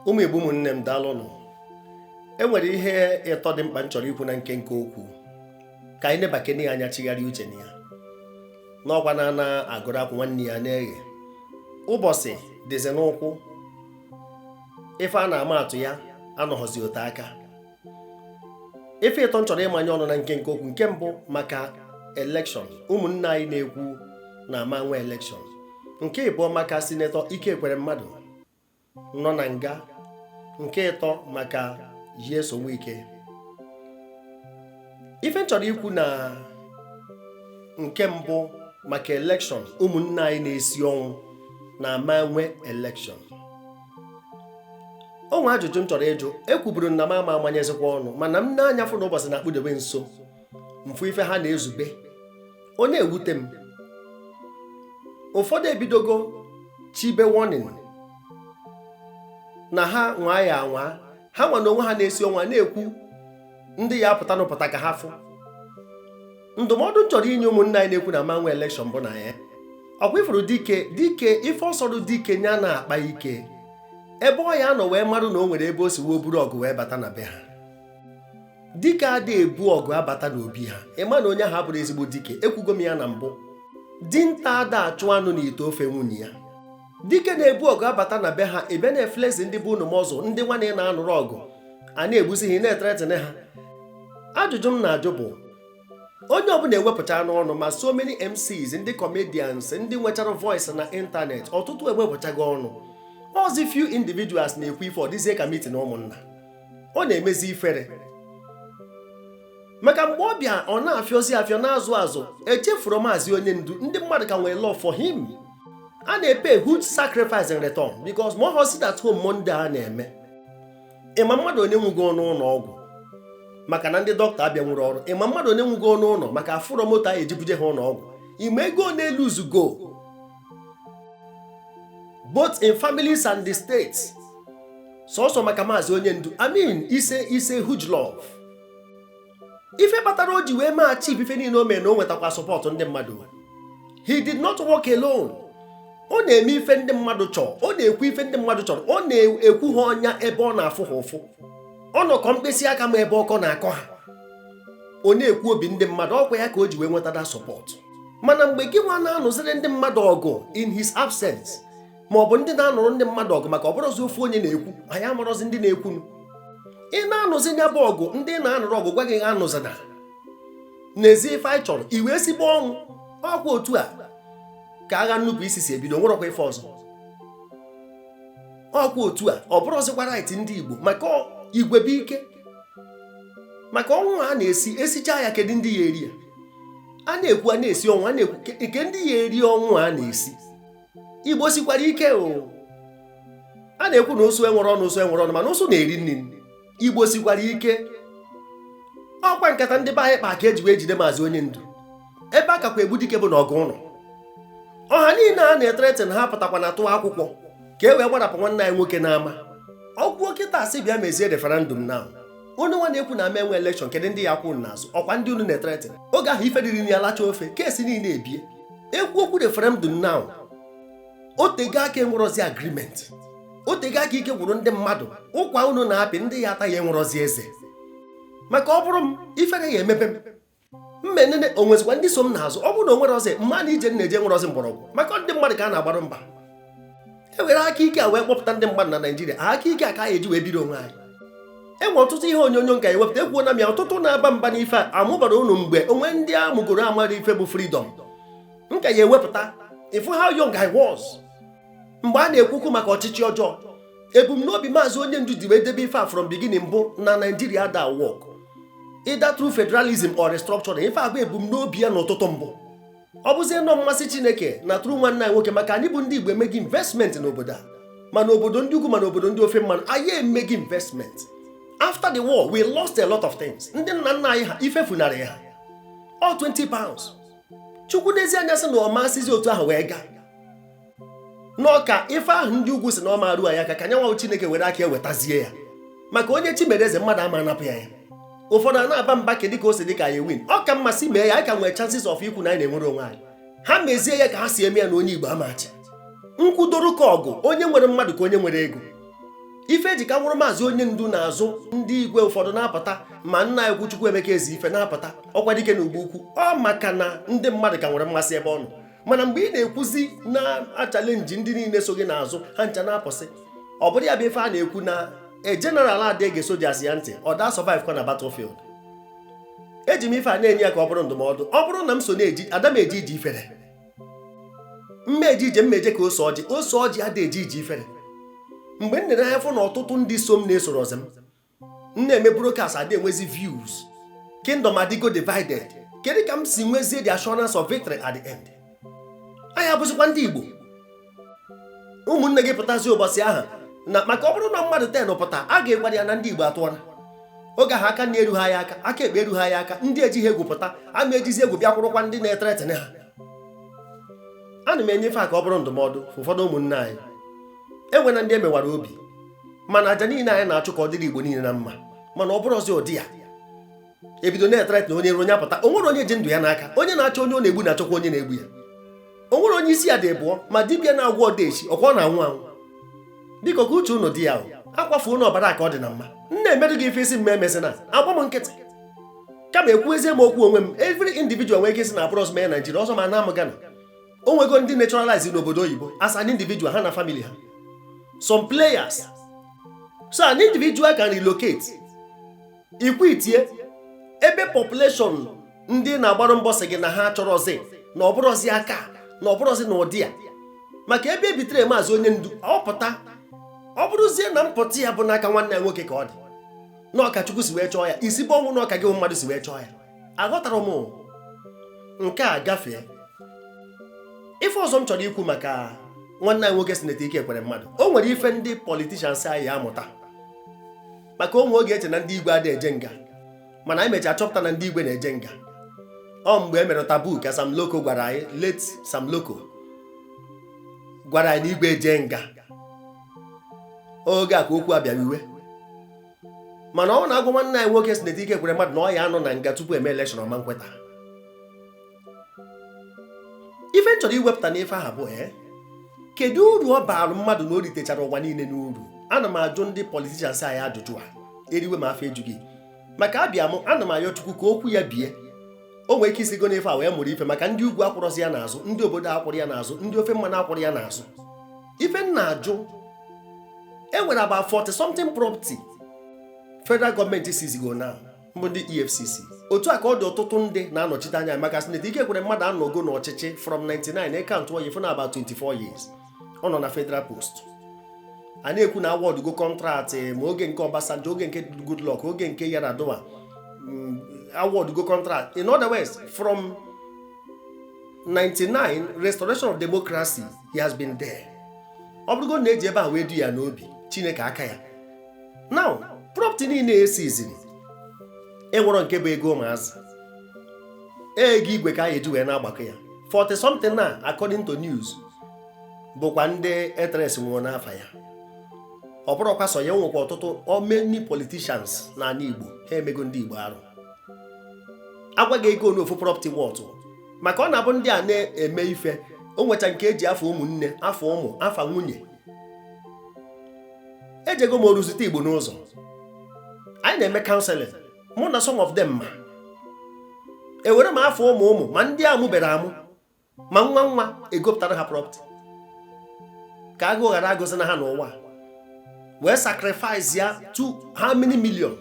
Ụmụ Igbo ụmụnne m daalụnụ. Enwere ihe ịtọ dị mkpa m chọrọ ikwu na nkenke okwu ka anyị nebakene anya chigharịa uche na ya. N'ọkwa na agụrụ akwụ nwanne ya na-eghe. Ụbọchị dịzi n'ụkwụ. Ife a na-ama atụ ya anọghọzi ote aka. Ife ịtọ m chọrọ ịmanye ọnụ na nkenke okwu nke mbụ maka elekshọn. Ụmụnne anyị na-ekwu na ama nwe elekshọn. Nke ịbụọ maka sinetọ Ikekwere-Mmadụ nọ na nga. Nke ịtọ maka Yeso Wike. Ife m chọrọ ikwu na nke mbụ maka elekshọn ụmụnne anyị na-esi ọnwụ na ama nwe elekshọn. Onwe ajụjụ m chọrọ ịjụ, ekwuburu na m ama amanyezikwa ọnụ, mana m na-anyafụ n'ụbọchị na-akpụdebe nso mfụ ife ha na-ezube. Ọ na-ewute m. Ụfọdụ ebidogo chibe warning na ha nwa ya anwa, ha nwa na onwe ha na-esi ọnwa na-ekwu ndị ya apụta n'ụpụta ka ha fụ. Ndụmọdụ m chọrọ inye ụmụnne anyị na-ekwu na manwe elekshọn bụ na ya ọkwa ifuru dike ife ọsọdụ dike nya na-akpa ike ebe ọ ya nọ wee marụ na o nwere ebe o si wee buru ọgụ wee bata na be ha. Dike adịghị ebu ọgụ abata n'obi ha, ịma na onye ahụ abụrụ ezigbo dike. Ekwugo m ya na mbụ. Dinta ada achụ anụ na ite ofe nwunye ya. Dike na-ebu ọgụ abata na be ha, ebe na-eflezi ndị bụ unu mọzụ ndị nwanne na-anụrụ ọgụ a na-egbusi ha na-eteretene ha. Ajụjụ m na-ajụ bụ onye ọbụla ewepụta n'ọnụ ma so many MCs, ndị comedians, ndị nwechara voice na ịntanetị, ọtụtụ ewepụchaghị ọnụ. Ozi few individuals na-ekwu ife ọ dịzie ka meeting ụmụnna. Ọ na-emezi ifere maka mgbe ọ bịa ọ na-afịọzi afịọ na-azụ azụ echefuru maazị onye ndu. Ndị mmadụ ka nwere love for him. A na-epe huge sacrifice in return because more sit at home Monday a na-eme. Ịma mmadụ onye nwugo n'ụlọ ọgwụ maka na ndị dọkịta abịa nwere ọrụ. Ịma mmadụ onye nwugo n'ụlọ maka afụrọ moto a ejibuje ha ụlọ ọgwụ. Ime ego na-eluzugo both in families and the states. Sọsọ maka maazị onye ndu. I mean, ise huge love. Ife kpatara o ji wee machi ife niile o mere na o nwetakwa sọpọtụ ndị mmadụ. He did not work alone. Ọ na-eme ife ndị mmadụ chọrọ. Ọ na-ekwu ife ndị mmadụ chọrọ. Ọ na-ekwu ha ọnya ebe ọ na-afụ ha ụfụ. Ọ nọkọ mkpịsị aka ma ebe ọkọ na-akọ ha. Ọ na-ekwu obi ndị mmadụ. Ọkwa ya ka o ji wee nwetada sọpọtụ. Mana mgbe gị nwa na-anụziri ndị mmadụ ọgụ in his absence, ma ọ bụ ndị na-anụrụ ndị mmadụ ọgụ maka ọ bụrụzi ofu onye na-ekwu, anyị amarọzi ndị na-ekwu. Ị na-anụzi ya bụ ọgụ, ndị na-anụrụ ọgụ gwa gị anụzina n'ezi ife anyị chọrọ iwe ezigbo ọnwụ. Ọkwa otu a ka agha nnupụ isi si ebido, nwerọkwa ife ọzọ. Ọkwa otu a ọ bụrụzikwa right ndị Igbo maka igwe bụ ike. Maka ọnwụ a na-esi esicha ya, kedu ndị ya eri ya? A na-ekwu a na-esi ọnwụ, a na-ekwu nke ndị ya eri ọnwụ a na-esi. Igbo sikwara ike o. A na-ekwu na ụsụ enwere ọnụ mana ụsụ na-eri nri. Igbo sikwara ike. Ọkwa nkata ndị be anyị kpa ka eji wee jide maazị onye ndu. Ebe a kakwa egbu dike bụ na ọgụ ụlọ. Ọha niile a na-eterete na ha pụtakwa na tụwa akwụkwọ ka e wee gbarapụ nwanne anyị nwoke n'ama. Ọgwụ kịta asị bịa mezie referendum na unu nwa na-ekwu na ama enwe elekshọn, kedu ndị ya kwụ n'azụ? Ọkwa ndị unu na-eterete oge ahụ ife dịrị ya lacha ofe kesi niile ebie. Ekwu okwu referendum na otego aka enwerozi agreement. Otego aka ike gwụrụ ndị mmadụ. Ụkwa unu na-apị ndị ya ata ya enwerozi eze. Maka ọ bụrụ m ifere ya emepe m mmenene onwezikwa ndị so m n'azụ. Ọ bụrụ na o nwere ozi mmadụ ije na-eje nwerozi mgbọrọgwụ maka ndị mmadụ ka a na-agbara mba. E were aka ike a wee kpọpụta ndị mmadụ na Naịjirịa. Aka ike a ka eji wee biri onwe anyị. Enwe ọtụtụ ihe onyonyo nka ewepụta. Ekwuo na m ya ọtụtụ na-aba mba n'ife a amụbara unu mgbe onwe ndị amụgoro amara ife bụ freedom. Nka ya ewepụta ifu how young I was mgbe a na-ekwukwu maka ọchịchị ọjọọ. Ebumnobi maazị onye ndu dị wee debe ife a from beginning bụ na Naịjirịa da work either through federalism or restructuring. Ife abụ ebumnobi ya n'ụtụtụ mbụ. Ọ bụzie nọ mmasị Chineke na tụrụ nwanne anyị nwoke maka anyị bụ ndị Igbo emeghị investment n'obodo a, mana obodo ndị ugwu mana obodo ndị ofe mmanụ anyị emeghị investment. After the war we lost a lot of things. Ndị nna nna anyị ha ife funarị ha all 20 pounds. Chukwu n'ezi anya sị na ọ masịzi otu ahụ wee gaa n'ọka ife ahụ ndị ugwu si na ọ marụ ya ka nyanwa Chineke were aka ewetazie ya maka onye chi mere eze mmadụ ama anapụ ya. Ụfọdụ a na-aba mba kedị ka o si dị ka ya win. Ọ ka mmasị mee ya, anyị ka nwere chances of ikwu na anyị na-enwere onwe anyị. Ha mezie ya ka ha si eme ya na onye Igbo amachi. Nkwudoro ka ọgụ onye nwere mmadụ ka onye nwere ego. ife eji ka nwụrụ maazị onye ndu na-azụ ndị igwe ụfọdụ na-apụta ma nna ekwu Chukwu Emeka Eze-Ife na-apụta ọkwa dike na ugbo ukwu ọ maka na ndị mmadụ ka nwere mmasị ebe ọ nọ. Mana mgbe ị na-ekwuzi na-achalenji ndị niile so gị n'azụ ha ncha na-apụsị, ọ bụrụ ya bụ ife a na-ekwu na general adịghị sojas ya ntị ọ daa survive kwa na battlefield. Eji m ife a na-enye ya ka ọ bụrụ ndụmọdụ. Ọ bụrụ na m so na-eji ada m eji ije ifere, mmeji ije mmeje ka ose ọjị adị eji ije ifere. Mgbe m na-anya fụ na ọtụtụ ndị so m na-esoro ọzọ m na-eme broadcast adị enwezi views, kingdom adịgo divided, kedu ka m si nwezie the assurance of victory at the end? Anyị abụzikwa ndị Igbo. Ụmụnne gị pụtazi ụbọchị aha na maka ọ bụrụ na mmadụ 10 pụta a ga-egwara ya na ndị Igbo atụọla. Oge ahụ aka na-erughị anyị aka ekpe erughị anyị aka, ndị ejighị egwu pụta a na-ejizi egwu bịa kwụrụkwa ndị na-eteretene ha. Ana m enyefe a ka ọ bụrụ ndụmọdụ ụfọdụ ụmụnne anyị. Enwena ndị emewara obi, mana aja niile anyị na-achụ ka ọ dịrị Igbo niile na mma, mana ọ bụrụ ọzọ ụdị ya ebido na-eterete na onye ru onye apụta. O nwere onye ji ndụ ya n'aka, onye na-achọ onye ọ na-egbu na-achọkwa onye na-egbu ya. O nwere onye isi ya dị bụọ ma dibịa na-agwọ ọdechi ọkwa ọ na-anwụ anwụ. Biko ka uche unu dị ya akwafu unu ọbara ka ọ dị na mma. Nna emerụ gị ife isi mmemesị agba m nkịtị kama ekwuezie m okwu onwe m. Every individual nwere ike isi na abụrụ mee Naijiria ọzọ ma na amụ Ghana. O nwego ndị naturalize n'obodo oyibo as an individual ha na family ha. Some players, so an individual can relocate ikwitie ebe population ndị na-agbarụ mbọ sị gị na ha chọrọzi na ọ bụrụzi aka na ọ bụrụzi na ụdị ya maka ebe ebitere maazị onye ndu ọ pụta ọ bụrụzie na mpụta ya bụ n'aka nwanne ya nwoke ka ọ dị na ọkachukwu si wee chọọ ya isi bụ ọnwụ na ọka gị mmadụ si wee chọọ ya. Aghọtara m nke a gafee. Ife ọzọ m chọrọ ikwu maka nwanne anyị nwoke Sineta Ike Ekwere Mmadụ, o nwere ife ndị politicians anyị amụta maka onwe oge eche na ndị igwe adị eje nga, mana anyị mechaa chọpụta na ndị igwe na-eje nga. Ọ mgbe e mere tabu ka Sam Loco gwara anyị, late Sam Loco gwara anyị na igwe eje nga. Oge a ka okwu abịara iwe, mana ọ na-agwa nwanne anyị nwoke Sineta Ike Ekwere Mmadụ na ọ ya anọ na nga tupu eme elekshọn ọma nkweta. Ife m chọrọ iwepụta n'ife aha bụ kedu uru ọ baara mmadụ na o ritechara ụwa niile n'uru? Ana m ajụ ndị politicians anyị ajụjụ a, eriwe m afọ ejughị maka abịa m ana m ayọ Chukwu ka okwu ya bie. O nwere ike isigo n'ife a wee mụrụ ife maka ndị ugwu akwụrọzi ya n'azụ, ndị obodo akwụrụ ya n'azụ, ndị ofe mmanụ akwụrụ ya n'azụ. Ife m na-ajụ, e nwere about 40 something property federal gọọmenti sizigo na mbụ ndị EFCC. Otu a ka ọ dị ọtụtụ ndị na-anọchite anya maka Sineta Ike Ekwere Mmadụ anọgo n'ọchịchị from 99 ekaunt oyi fụ na about 24 years ọ nọ na federal post. A na-ekwu na award go kọntraktị ma oge nke Obasanjo, oge nke Goodluck, oge nke Yar'Adua, award go contract. In other words, from 99 restoration of democracy he has been there. Ọ bụrụgo na eji ebe a wee du ya n'obi Chineke aka ya. Now property niile esiziri enwero nke bụ ego maazị ego igwe ka anyị eji wee na-agbakọ ya 40 something na according to news bụkwa ndị etres nwụrụ n'afa ya. Ọ bụrụkwa so ya nwekwa ọtụtụ many politicians na ala Igbo ha emego ndị Igbo arụ. Agwaghị ego n'ofu property worth maka ọ na-abụ ndị a na-eme ife o nwecha nke eji afọ ụmụnne, afọ ụmụ, afa nwunye. Ejego m oruzite Igbo n'ụzọ, anyị na-eme counseling mụ na some of them ma ewere m afọ ụmụ ma ndị a mụbere amụ ma nwa egopụtara ha property ka agụ ghara agụzi na ha n'ụwa wee sacrifice ya to how many million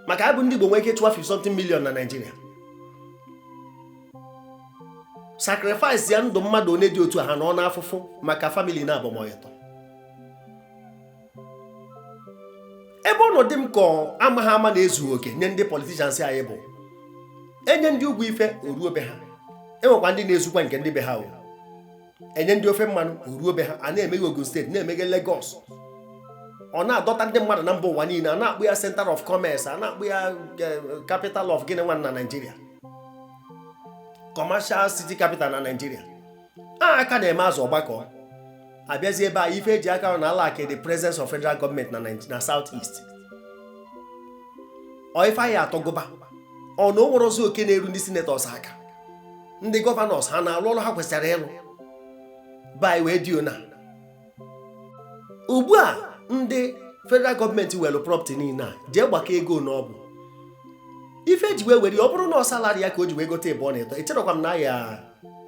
maka abụ ndị Igbo nwee ike chụwa 50 something million na Nigeria. Sacrifice ya ndụ mmadụ one dị otu ha nọ n'afụfụ maka family na abụmọyịtọ. Ebe ọnọdụ m ka amaghị ama na-ezughị oke nye ndị politicians anyị bụ enye ndị ugwu ife oruo be ha, enwekwa ndị na-ezukwa nke ndị be ha enye ndị ofe mmanụ oruo be ha, a na-emeghe Ogun steeti, na-emeghe Lagos, ọ na-adọta ndị mmadụ na mba ụwa niile, a na-akpụ ya center of commerce, a na-akpụ ya capital of Guinea na Nigeria, commercial city capital na Nigeria. Aka na-eme azụ ọgbakọ abịazi ebe a ife eji aka na ala the presence of federal government na South East. Ọ ife anyị atọgụba ọ na o nwere ozi oke na-eru ndị senators aka, ndị gọvanọs ha na-alụ ọrụ ha kwesịrị ịlụ ba wee dio na ugbu a ndị federal gọọmenti welu property niile a jee gbakọ ego n'ọbụ ife ji wee were ọ bụrụ na ọ salari ya ka o ji wee gote ebe ọ na-eto echerekwa m na ya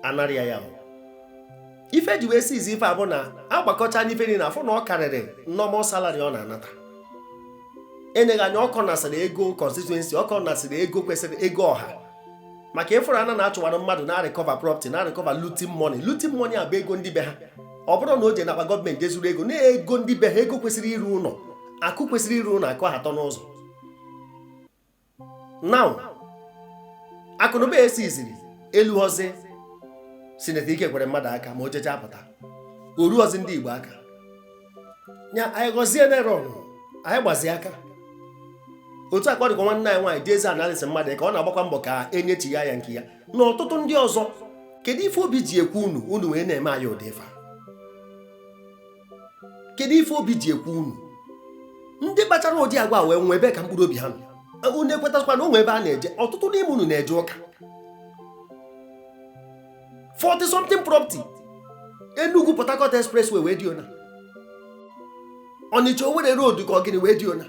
anarị ya ife ji wee si izi ife abụ na agbakọcha n'ife niile afọ na ọ karịrị normal salary ọ na-anata enyeghị anya ọkọ nasịrị ego constituency ọkọ nasịrị ego kwesịrị ego ọha maka ịfụrụ ana na-achụwara mmadụ na-recover property na-recover looting money abụ ego ndị be ha ọ bụrụ na o je nakpa gọọmenti ezuru ego na-ego ndị be ha ego kwesịrị iru ụlọ akụ kwesịrị iru ụlọ akụ atọ n'ụzọ now akụnụba esi iziri elu hozi sineti ike kwere mmadụ aka ma o jeje apụta oru ozi ndị Igbo aka nya anyị gọzie n'erọn anyị gbazie aka otu akwa dịkwa nwanne anyị nwaanyị jezi analisi mmadụ ka ọ na-agbakwa mbọ ka enyechi ya nke ya na ọtụtụ ndị ọzọ kedu ife obi ji ekwu unu wee na-eme anyị ụdị ife kedu ife obi ji ekwu unu ndị kpachara ụdị agwa wee nwee ebe ka mkpụrụ obi ha nọ unu ekwetakwa na onwe ebe a na-eje ọtụtụ n'ime unu na-eje ụka 40 something property Enugu Port Harcourt Expressway wee diona Onitsha Owerri Road ka ogini wee diona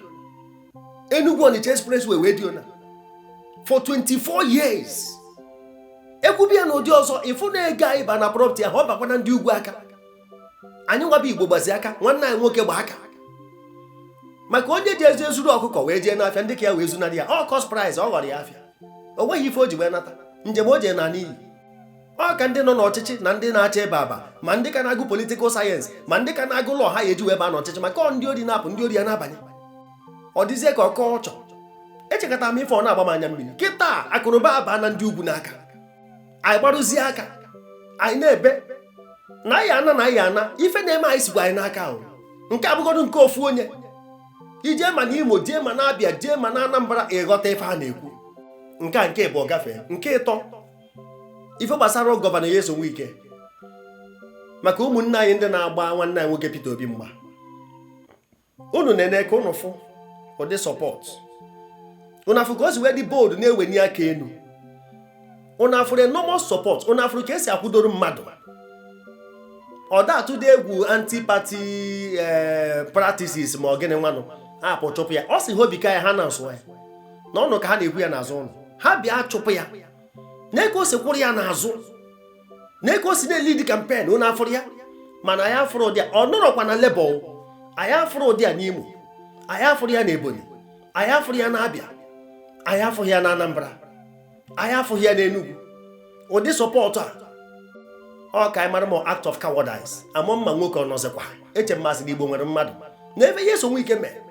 Enugu Onitsha Expressway wee diona for 24 years ekwubia na ụdị ọzọ ifu na-ega ịba na property ahụ ọbakwa na ndị ugwu aka anyị nwaba Igbo gbazi aka nwanne anyị nwoke gba aka maka onye ji ezi ezuru ọkụkọ wee jee n'afịa ndị ka ya wee zunarị ya ọ cost price ọ ghọrọ ya afịa o nweghị ife o ji wee nata njem o jee na n'iyi ọ ka ndị nọ n'ọchịchị na ndị na-achọ ebe aba ma ndị ka na-agụ political sayensị ma ndị ka na-agụ lọ ha eji wee baa n'ọchịchị maka ọ ndị ori na-apụ ndị ori ya na-abanye ọ dịzie ka ọkọ ọchọ echekọta m ife ọ na-agba m anya mmiri kịta akụnụba aba na ndị ugwu n'aka anyị gbarụzie aka anyị na-ebe na anyị ana ife na-eme anyị sigwa anyị n'aka ahụ nke abụgodu nke ofu onye ije ma na Imo jee ma na Abịa jee ma na Anambra ịghọta ife ha na-ekwu nke bụ gafee nke ịtọ ife gbasara gọvanọ Nyesom Wike maka ụmụnne anyị ndị na-agba nwanne anyị nwoke Peter Obi mgba unu na-ene ka unu fụ ụdị sọpọt unu afụ ka o si wee dị bold na-eweni aka enu unu afụrụ normal sọpọt unu afụrụ ka esi akwụdoro mmadụ ọ da-atụdo egwu anti-party practices ma ọ gịnị nwanụ apụ chụpụ ya ọ si ha obika ya ha na-asụ ya na ọnụ ka ha na-ekwu ya n'azụ ụlọ ha bịa chụpụ ya na-eke o si kwụrụ ya n'azụ na-eke o si na-elidi kampen unu afụrụ ya mana anyị afụrụ ụdị ọ nọrọkwa na Labour anyị afụrụ ụdị a n'Imo anyị afụrụ ya na Ebonyi anyị afụrụ ya na Abịa anyị afụghị ya na Anambra anyị afụghị ya na Enugu ụdị sọpọtụ a ọ ka anyị mara ma act of cowardice amụ mma nwoke ọ nọzikwa eche mmasị na Igbo nwere mmadụ na ebe Nyesom Wike mee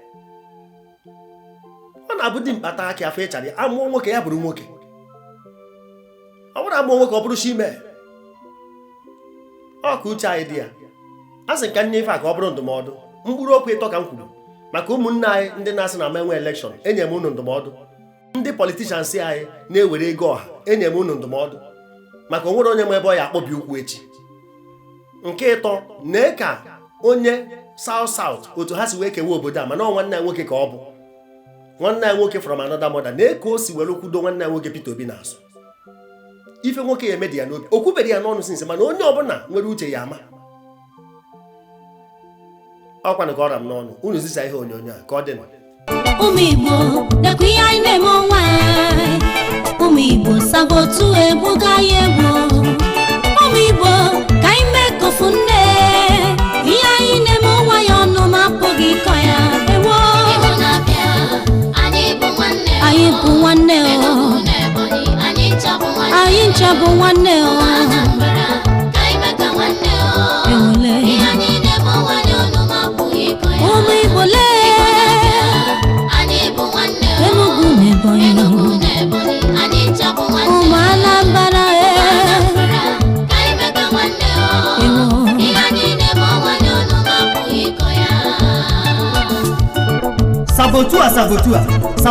ọ na-abụ dị mkpata aka afọ ịchara ya amụọ nwoke ya bụrụ nwoke ọ bụrụ amụọ nwoke ọ bụrụ shi mee ọ ka uche anyị dị ya a sị ka nye ife a ka ọ bụrụ ndụmọdụ mkpụrụ okwu ịtọ ka m kwuru maka ụmụnne anyị ndị na-asị na ma enwe elekshọn enye m unu ndụmọdụ ndị politishans anyị na-ewere ego ọha enye m unu ndụmọdụ maka onwere onye ma ebe ọ ya akpọbi ụkwụ echi nke ịtọ na ka onye South otu ha si wee kewa obodo a mana ọ nwanne anyị nwoke ka ọ bụ nwanne anyị nwoke from another mother na ka o si were kwudo nwanne anyị nwoke Peter Obi n'azụ ife nwoke ya emedi ya n'obi o kwubere ya n'ọnụ sinsi mana onye ọbụla nwere uche ya ama ọkwanụ ka ọra m n'ọnụ unu zisa ihe onyonyo a ka ọ dị na ụmụ Igbo lekwa ihe anyị na-eme ọnwa ụmụ Igbo sabotu ebuga ya egwu ụmụ Igbo ka anyị mee kofu nne ihe anyị na-eme ọnwa ya ọnụ ma apụghị ịkọ ya ewo anyị bụ nwanne anyị ncha bụ nwanne ụmụ Igbo lee Enugu na Ebonyi ụmụ Anambra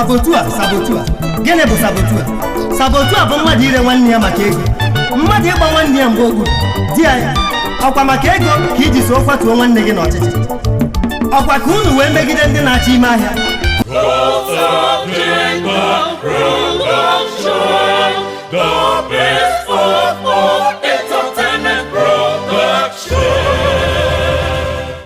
sabotua gịnị bụ sabotua bụ mmadụ ire nwanne ya maka ego mmadụ ịgba nwanne ya mgbe ogwu di ya ọkwa maka ego ka iji so kwatuo nwanne gị n'ọchịchị ọkwa ka unu wee megide ndị na-achọ ime ahịa the best